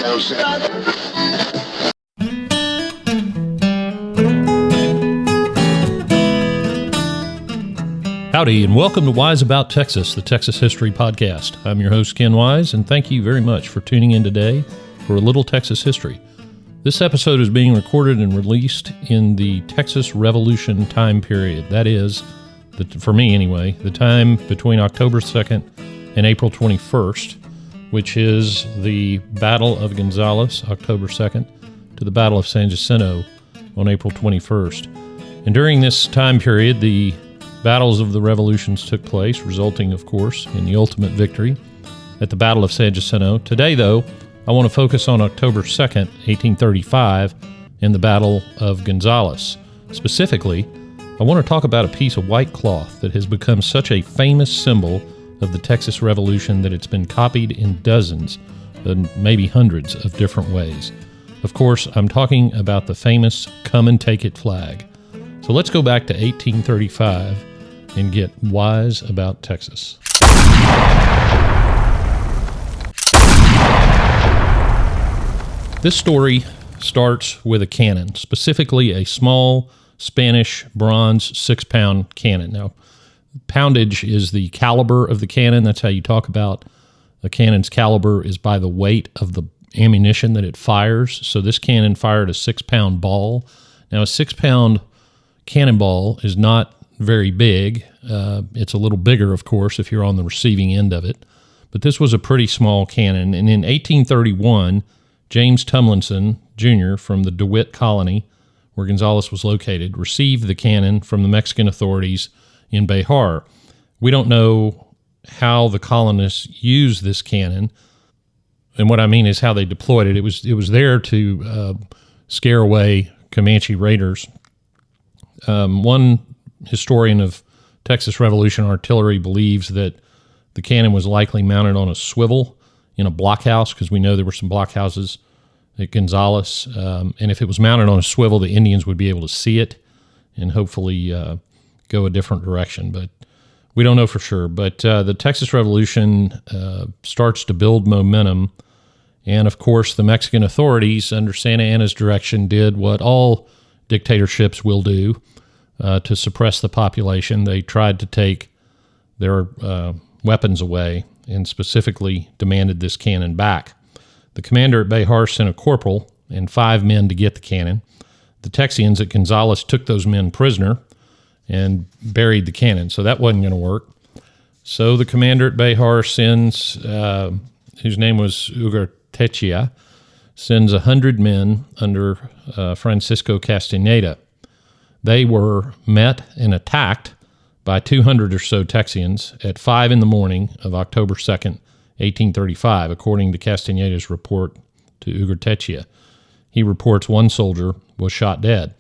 Howdy, and welcome to Wise About Texas, the Texas History Podcast. I'm your host, Ken Wise, and thank you very much for tuning in today for a little Texas history. This episode is being recorded and released in the Texas Revolution time period. That is, for me anyway, the time between October 2nd and April 21st, which is the Battle of Gonzales, October 2nd, to the Battle of San Jacinto on April 21st. And during this time period, the battles of the revolutions took place, resulting, of course, in the ultimate victory at the Battle of San Jacinto. Today, though, I want to focus on October 2nd, 1835, and the Battle of Gonzales. Specifically, I want to talk about a piece of white cloth that has become such a famous symbol of the Texas Revolution that it's been copied in dozens, and maybe hundreds of different ways. Of course, I'm talking about the famous Come and Take It flag. So let's go back to 1835 and get wise about Texas. This story starts with a cannon, specifically a small Spanish bronze 6-pound cannon. Now, poundage is the caliber of the cannon. That's how you talk about a cannon's caliber, is by the weight of the ammunition that it fires. So this cannon fired a 6-pound ball. Now, a 6-pound cannonball is not very big. It's a little bigger, of course, if you're on the receiving end of it. But this was a pretty small cannon. And in 1831, James Tumlinson, Jr., from the DeWitt Colony, where Gonzales was located, received the cannon from the Mexican authorities in Behar. We don't know how the colonists used this cannon, and what I mean is how they deployed it. It was there to scare away Comanche raiders. One historian of Texas Revolution artillery believes that the cannon was likely mounted on a swivel in a blockhouse, because we know there were some blockhouses at Gonzales. And if it was mounted on a swivel, the Indians would be able to see it and hopefully go a different direction. But we don't know for sure. But the Texas Revolution starts to build momentum. And, of course, the Mexican authorities, under Santa Anna's direction, did what all dictatorships will do to suppress the population. They tried to take their weapons away and specifically demanded this cannon back. The commander at Behar sent a corporal and 5 men to get the cannon. The Texians at Gonzales took those men prisoner and buried the cannon, so that wasn't going to work. So the commander at Behar sends, whose name was Ugartecha, sends 100 men under Francisco Castaneda. They were met and attacked by 200 or so Texians at 5 in the morning of October 2nd, 1835, according to Castaneda's report to Ugartecha. He reports one soldier was shot dead.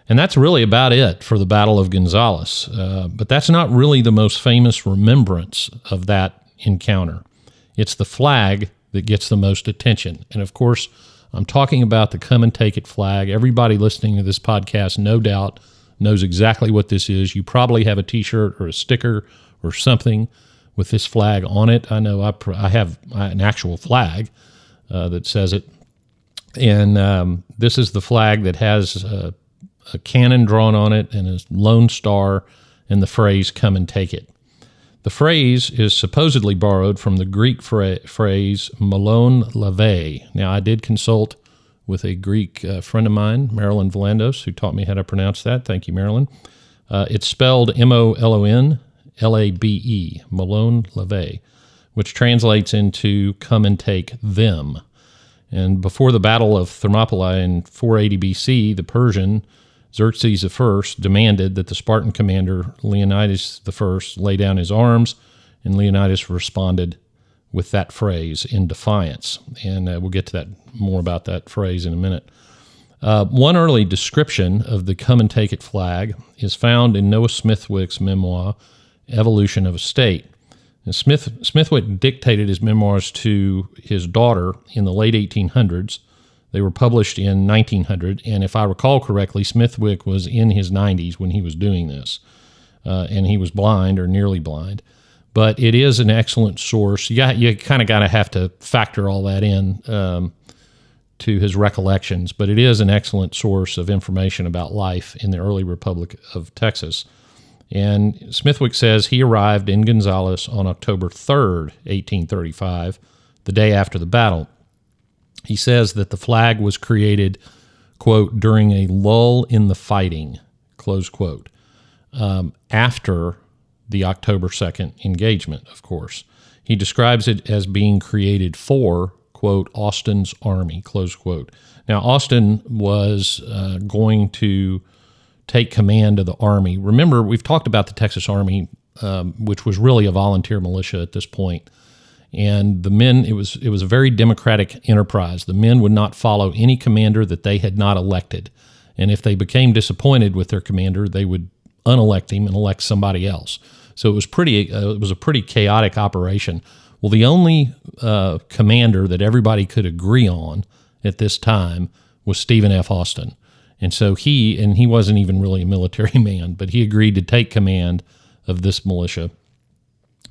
And that's really about it for the Battle of Gonzales. But that's not really the most famous remembrance of that encounter. It's the flag that gets the most attention. And of course, I'm talking about the Come and Take It flag. Everybody listening to this podcast, no doubt, knows exactly what this is. You probably have a T-shirt or a sticker or something with this flag on it. I know I have an actual flag that says it. And this is the flag that has a cannon drawn on it and a lone star and the phrase, "Come and take it." The phrase is supposedly borrowed from the Greek phrase, "Malone lave." Now, I did consult with a Greek friend of mine, Marilyn Valandos, who taught me how to pronounce that. Thank you, Marilyn. It's spelled Molonlabe, Malone lave, which translates into "come and take them." And before the Battle of Thermopylae in 480 BC, the Persian Xerxes I demanded that the Spartan commander Leonidas I lay down his arms, and Leonidas responded with that phrase in defiance. And we'll get to that more about that phrase in a minute. One early description of the Come and Take It flag is found in Noah Smithwick's memoir, Evolution of a State. And Smithwick dictated his memoirs to his daughter in the late 1800s. They were published in 1900, and if I recall correctly, Smithwick was in his 90s when he was doing this, and he was blind or nearly blind. But it is an excellent source. You kind of have to factor all that in. to his recollections, but it is an excellent source of information about life in the early Republic of Texas. And Smithwick says he arrived in Gonzales on October 3rd, 1835, the day after the battle. He says that the flag was created, quote, during a lull in the fighting, close quote, after the October 2nd engagement, of course. He describes it as being created for, quote, Austin's army, close quote. Now, Austin was going to take command of the army. Remember, we've talked about the Texas Army, which was really a volunteer militia at this point. And the men, it was a very democratic enterprise. The men would not follow any commander that they had not elected. And if they became disappointed with their commander, they would unelect him and elect somebody else. So it was a pretty chaotic operation. Well, the only commander that everybody could agree on at this time was Stephen F. Austin. And so he wasn't even really a military man, but he agreed to take command of this militia.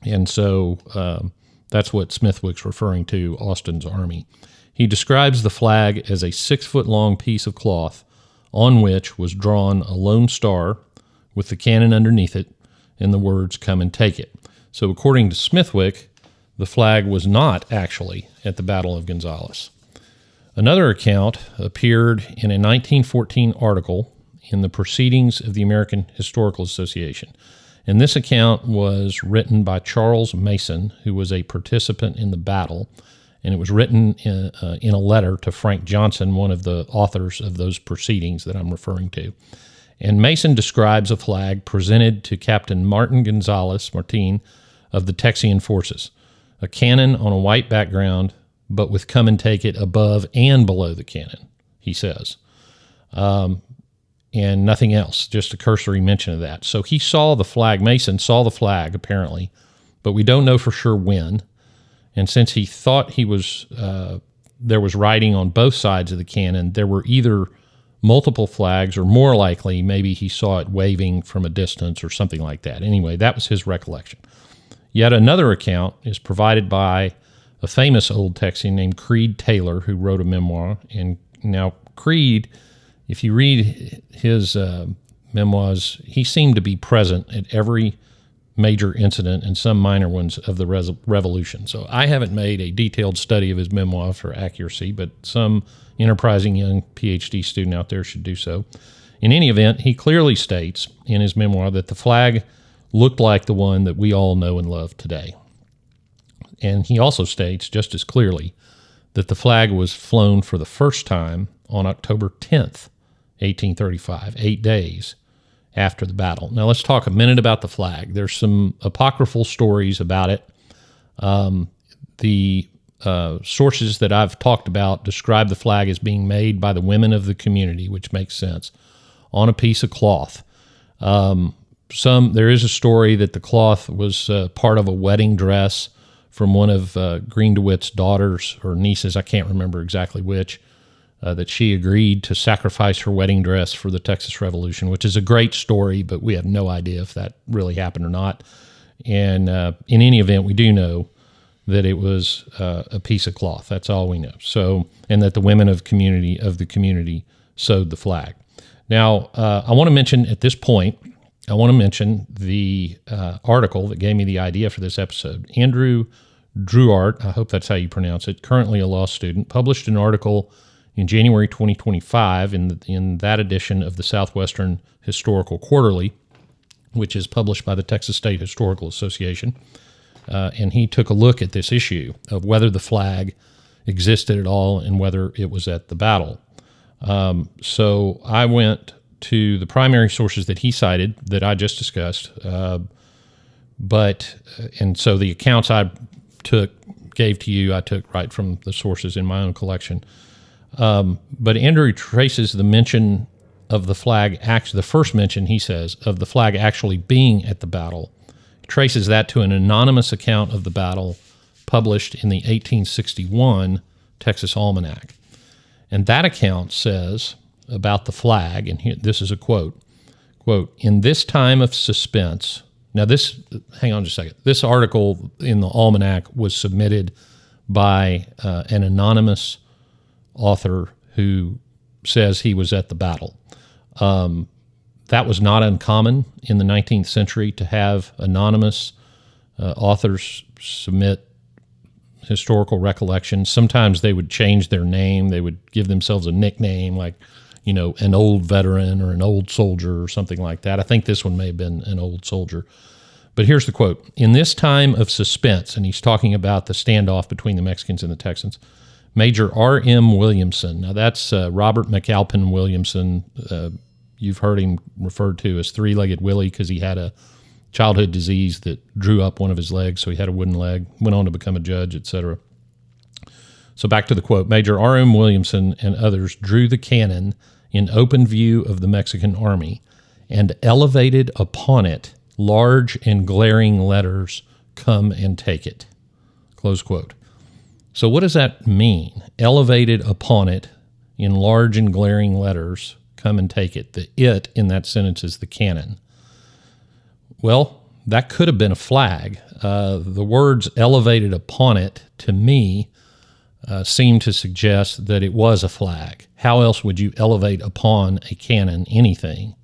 And so that's what Smithwick's referring to, Austin's army. He describes the flag as a 6-foot-long piece of cloth on which was drawn a lone star with the cannon underneath it and the words, "Come and take it." So according to Smithwick, the flag was not actually at the Battle of Gonzales. Another account appeared in a 1914 article in the Proceedings of the American Historical Association. And this account was written by Charles Mason, who was a participant in the battle, and it was written in a letter to Frank Johnson, one of the authors of those proceedings that I'm referring to. And Mason describes a flag presented to Captain Martin Martin of the Texian forces, a cannon on a white background, but with "Come and take it" above and below the cannon, he says. And nothing else, just a cursory mention of that. So he saw the flag, Mason saw the flag apparently, but we don't know for sure when. And since he thought there was writing on both sides of the cannon, there were either multiple flags or, more likely, maybe he saw it waving from a distance or something like that. Anyway, that was his recollection. Yet another account is provided by a famous old Texian named Creed Taylor, who wrote a memoir. And now Creed, if you read his memoirs, he seemed to be present at every major incident and some minor ones of the Revolution. So I haven't made a detailed study of his memoir for accuracy, but some enterprising young PhD student out there should do so. In any event, he clearly states in his memoir that the flag looked like the one that we all know and love today. And he also states just as clearly that the flag was flown for the first time on October 10th, 1835, 8 days after the battle. Now let's talk a minute about the flag. There's some apocryphal stories about it. The sources that I've talked about describe the flag as being made by the women of the community, which makes sense, on a piece of cloth. There is a story that the cloth was part of a wedding dress from one of Green DeWitt's daughters or nieces, I can't remember exactly which, that she agreed to sacrifice her wedding dress for the Texas Revolution, which is a great story, but we have no idea if that really happened or not. And in any event, we do know that it was a piece of cloth. That's all we know. So, and that the women of the community sewed the flag. Now, I want to mention at this point, the article that gave me the idea for this episode. Andrew Druart, I hope that's how you pronounce it, currently a law student, published an article in January 2025 in that edition of the Southwestern Historical Quarterly, which is published by the Texas State Historical Association. And he took a look at this issue of whether the flag existed at all and whether it was at the battle. So I went to the primary sources that he cited that I just discussed. And so the accounts I gave to you, I took right from the sources in my own collection. But Andrew traces the mention of the flag, the first mention, he says, of the flag actually being at the battle, traces that to an anonymous account of the battle published in the 1861 Texas Almanac. And that account says about the flag, and here, this is a quote, "In this time of suspense," now this, hang on just a second, this article in the Almanac was submitted by an anonymous author who says he was at the battle. That was not uncommon in the 19th century to have anonymous authors submit historical recollections. Sometimes they would change their name. They would give themselves a nickname like, an old veteran or an old soldier or something like that. I think this one may have been an old soldier. But here's the quote. In this time of suspense, and he's talking about the standoff between the Mexicans and the Texans, Major R.M. Williamson, now that's Robert McAlpin Williamson. You've heard him referred to as Three-Legged Willie because he had a childhood disease that drew up one of his legs, so he had a wooden leg, went on to become a judge, etc. So back to the quote. Major R.M. Williamson and others drew the cannon in open view of the Mexican army and elevated upon it large and glaring letters, "Come and take it." Close quote. So what does that mean? Elevated upon it in large and glaring letters, "Come and take it." The "it" in that sentence is the cannon. Well, that could have been a flag. The words "elevated upon it" to me seem to suggest that it was a flag. How else would you elevate upon a cannon anything?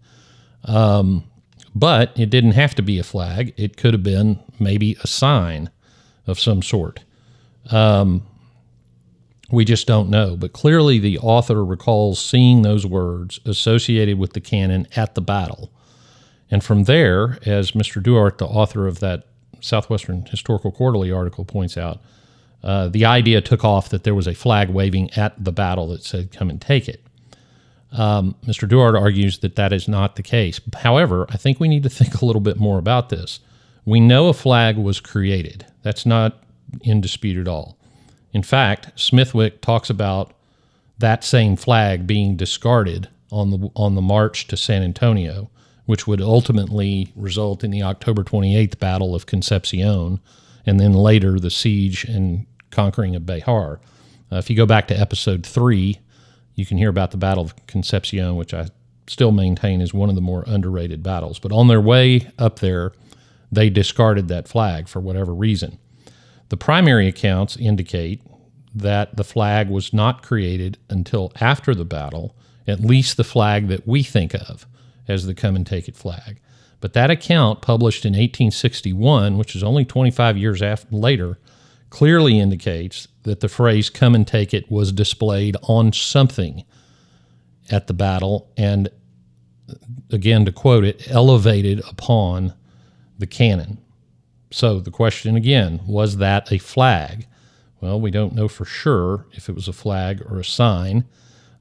But it didn't have to be a flag. It could have been maybe a sign of some sort. We just don't know. But clearly the author recalls seeing those words associated with the cannon at the battle. And from there, as Mr. Duarte, the author of that Southwestern Historical Quarterly article, points out, the idea took off that there was a flag waving at the battle that said, "Come and take it." Mr. Duarte argues that that is not the case. However, I think we need to think a little bit more about this. We know a flag was created. That's not in dispute at all. In fact, Smithwick talks about that same flag being discarded on the march to San Antonio, which would ultimately result in the October 28th Battle of Concepcion, and then later the siege and conquering of Béjar. If you go back to episode 3, you can hear about the Battle of Concepcion, which I still maintain is one of the more underrated battles. But on their way up there, they discarded that flag for whatever reason. The primary accounts indicate that the flag was not created until after the battle, at least the flag that we think of as the "Come and Take It" flag. But that account, published in 1861, which is only 25 years later, clearly indicates that the phrase "Come and Take It" was displayed on something at the battle, and again, to quote it, elevated upon the cannon. So the question again, was that a flag? Well, we don't know for sure if it was a flag or a sign.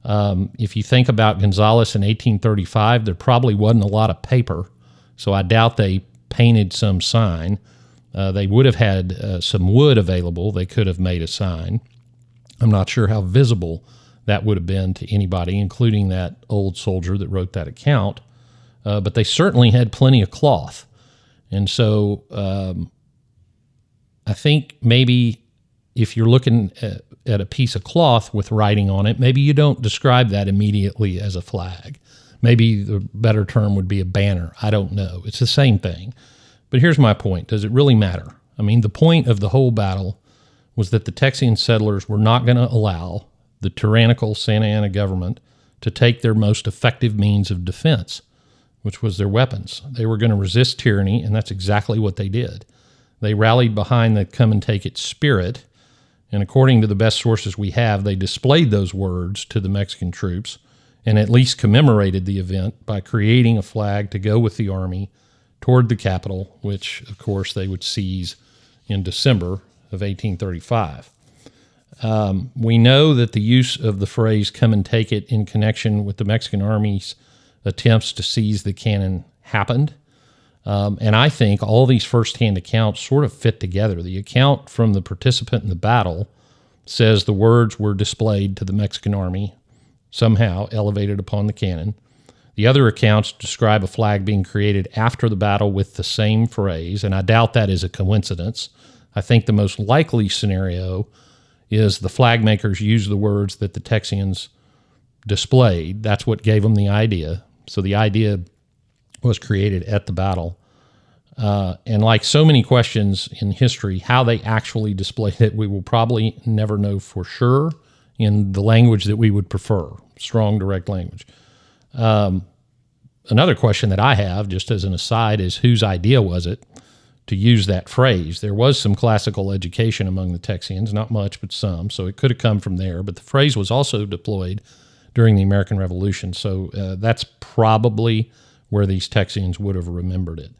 If you think about Gonzales in 1835, there probably wasn't a lot of paper, so I doubt they painted some sign. They would have had some wood available. They could have made a sign. I'm not sure how visible that would have been to anybody, including that old soldier that wrote that account, but they certainly had plenty of cloth. And so I think maybe if you're looking at a piece of cloth with writing on it, maybe you don't describe that immediately as a flag. Maybe the better term would be a banner. I don't know. It's the same thing. But here's my point. Does it really matter? I mean, the point of the whole battle was that the Texian settlers were not going to allow the tyrannical Santa Anna government to take their most effective means of defense, which was their weapons. They were going to resist tyranny, and that's exactly what they did. They rallied behind the "Come and Take It" spirit, and according to the best sources we have, they displayed those words to the Mexican troops and at least commemorated the event by creating a flag to go with the army toward the capital, which, of course, they would seize in December of 1835. We know that the use of the phrase "Come and Take It" in connection with the Mexican army's attempts to seize the cannon happened. And I think all these firsthand accounts sort of fit together. The account from the participant in the battle says the words were displayed to the Mexican army, somehow elevated upon the cannon. The other accounts describe a flag being created after the battle with the same phrase, and I doubt that is a coincidence. I think the most likely scenario is the flag makers used the words that the Texians displayed. That's what gave them the idea. So the idea was created at the battle. And like so many questions in history, how they actually displayed it, we will probably never know for sure in the language that we would prefer, strong, direct language. Another question that I have, just as an aside, is whose idea was it to use that phrase? There was some classical education among the Texians, not much, but some, so it could have come from there. But the phrase was also deployed during the American Revolution, so that's probably where these Texians would have remembered it.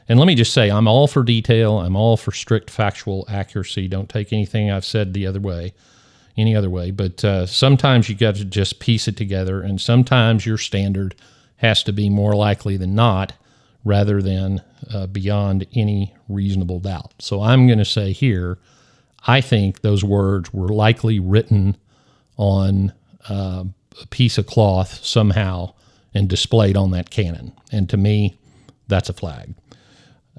And let me just say, I'm all for detail. I'm all for strict factual accuracy. Don't take anything I've said any other way. But sometimes you got to just piece it together, and sometimes your standard has to be more likely than not, rather than beyond any reasonable doubt. So I'm going to say here, I think those words were likely written on a piece of cloth somehow and displayed on that cannon. And to me, that's a flag.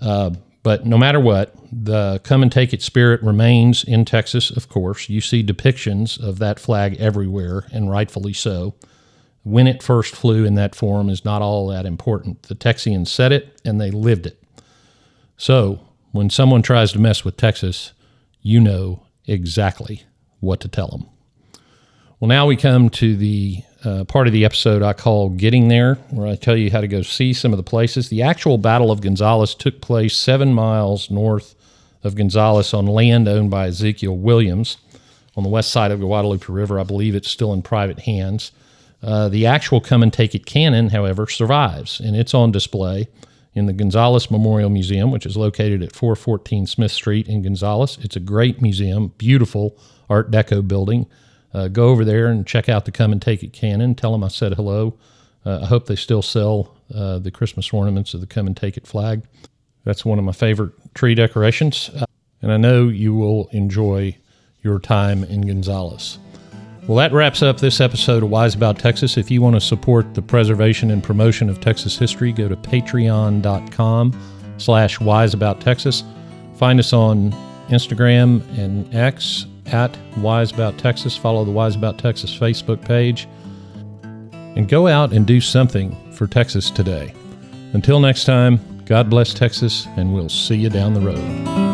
But no matter what, the come and take it spirit remains in Texas, of course. You see depictions of that flag everywhere, and rightfully so. When it first flew in that form is not all that important. The Texians said it, and they lived it. So when someone tries to mess with Texas, you know exactly what to tell them. Well, now we come to the part of the episode I call Getting There, where I tell you how to go see some of the places. The actual Battle of Gonzales took place 7 miles north of Gonzales on land owned by Ezekiel Williams on the west side of the Guadalupe River. I believe it's still in private hands. The actual come and take it cannon, however, survives, and it's on display in the Gonzales Memorial Museum, which is located at 414 Smith Street in Gonzales. It's a great museum, beautiful Art Deco building. Go over there and check out the come and take it cannon. Tell them I said hello. I hope they still sell the Christmas ornaments of the come and take it flag. That's one of my favorite tree decorations, and I know you will enjoy your time in Gonzales. Well, that wraps up this episode of Wise About Texas. If you want to support the preservation and promotion of Texas history, go to patreon.com/wiseabouttexas. Find us on Instagram and X at Wise About Texas. Follow the Wise About Texas Facebook page. And go out and do something for Texas today. Until next time, God bless Texas, and we'll see you down the road.